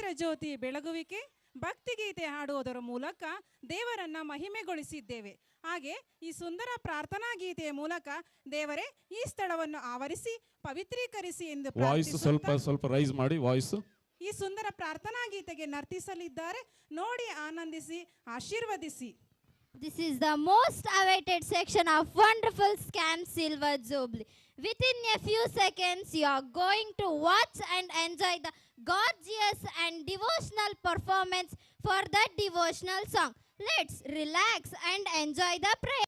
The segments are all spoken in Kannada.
ಪವಿತ್ರ ಜ್ಯೋತಿ ಬೆಳಗುವಿಕೆ, ಭಕ್ತಿಗೀತೆ ಹಾಡುವುದರ ಮೂಲಕ ದೇವರನ್ನ ಮಹಿಮೆಗೊಳಿಸಿದ್ದೇವೆ. ಹಾಗೆ ಈ ಸುಂದರ ಪ್ರಾರ್ಥನಾ ಗೀತೆಯ ಮೂಲಕ ದೇವರೇ ಈ ಸ್ಥಳವನ್ನು ಆವರಿಸಿ ಪವಿತ್ರೀಕರಿಸಿ ಎಂದು ಸ್ವಲ್ಪ ರೈಸ್ ಮಾಡಿ ವಾಯ್ಸ್. ಈ ಸುಂದರ ಪ್ರಾರ್ಥನಾ ಗೀತೆಗೆ ನರ್ತಿಸಲಿದ್ದಾರೆ. ನೋಡಿ ಆನಂದಿಸಿ ಆಶೀರ್ವದಿಸಿ. This is the most awaited section of wonderful Scan Silver Jubilee. Within a few seconds, you are going to watch and enjoy the gorgeous and devotional performance for that devotional song. Let's relax and enjoy the prayer.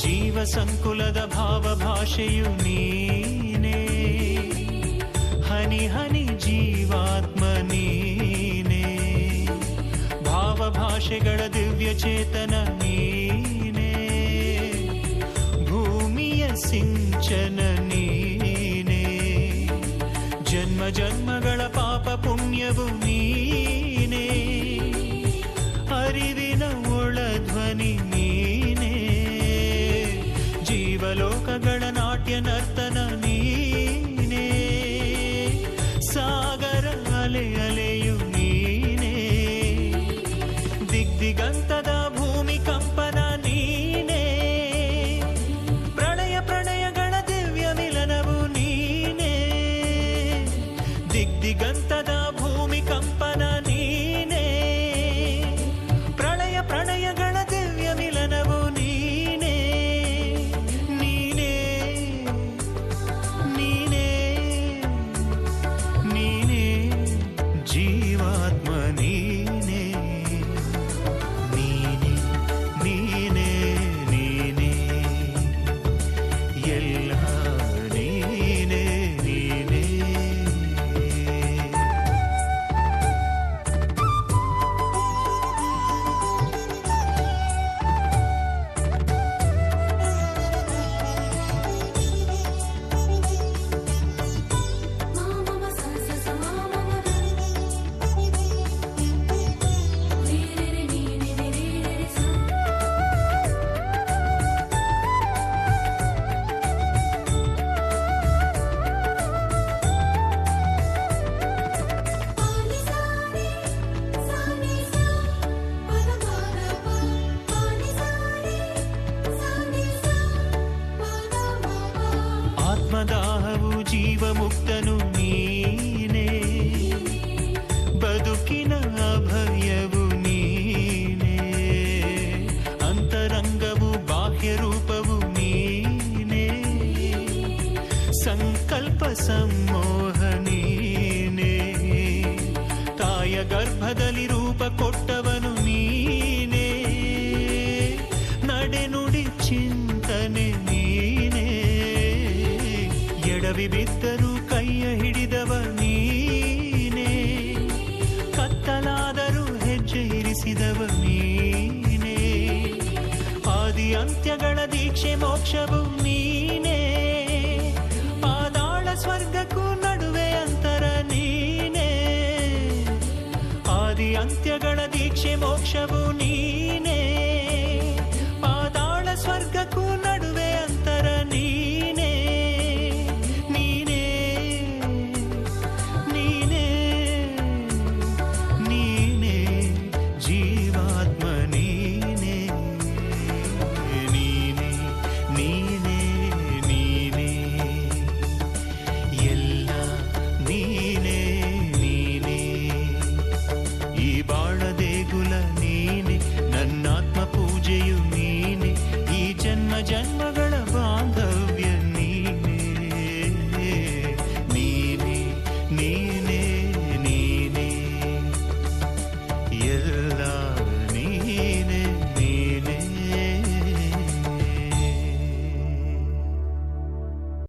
ಜೀವ ಸಂಕುಲದ ಭಾವ ಭಾಷೆಯು ನೀನೇ, ಹನಿ ಹನಿ ಜೀವಾತ್ಮ ನೀನೇ, ಭಾವ ಭಾಷೆಗಳ ದಿವ್ಯ ಚೇತನ ನೀನೇ, ಭೂಮಿಯ ಸಿಂಚನ ನೀನೇ, ಜನ್ಮ ಜನ್ಮಗಳ ಪಾಪ ಪುಣ್ಯವು ನೀನೇ, ಅರಿವಿನ ಒಳಧ್ವನಿ ನೀನೇ, ಜೀವಲೋಕಗಳ ನಾಟ್ಯ ನರ್ತನ ನೀನೇ, ಸಾಗರ ಅಲೆ ಅಲೆಯು ನೀನೇ, ದಿಗ್ದಿಗಂತದ ಭೂಮಿ ಕಂಪನ ನೀನೇ, ಪ್ರಳಯ ಪ್ರಣಯಗಳ ದಿವ್ಯ ಮಿಲನವು ನೀನೇ, ದಿಗ್ದಿಗಂತದ ಭೂಮಿ ಕಂಪನ ನೀನೇ, ಪ್ರಳಯ ಪ್ರಣಯಗಳ ದಿವ್ಯ ಮಿಲನವು ನೀನೇ, ನೀನೇ ನೀನೇ ನೀನೇ ಜೀವಾತ್ಮ ನೀನೇ, ನೀನೇ ಆತ್ಮದಾಹವು ಜೀವಮುಕ್ತನು ನೀನೇ, ಬದುಕಿನ ಅಭಯವು ನೀನೇ, ಅಂತರಂಗವು ಬಾಹ್ಯ ರೂಪವು ನೀನೇ, ಸಂಕಲ್ಪ ಸಮ್ಮೋಹ ನೀನೇ, ತಾಯ ಗರ್ಭದಲ್ಲಿ ರೂಪ ಕೊಟ್ಟವನು ನೀನೇ, ನಡೆನುಡಿ ಚಿಂತನೆ ನೀನೇ, ಎಡವಿ ಬಿದ್ದರೂ ಕೈಯ ಹಿಡಿದವ ನೀನೇ, ಕತ್ತಲಾದರೂ ಹೆಜ್ಜೆ ಇರಿಸಿದವ ನೀನೇ, ಆದಿ ಅಂತ್ಯಗಳ ದೀಕ್ಷೆ ಮೋಕ್ಷವು ನೀನೇ.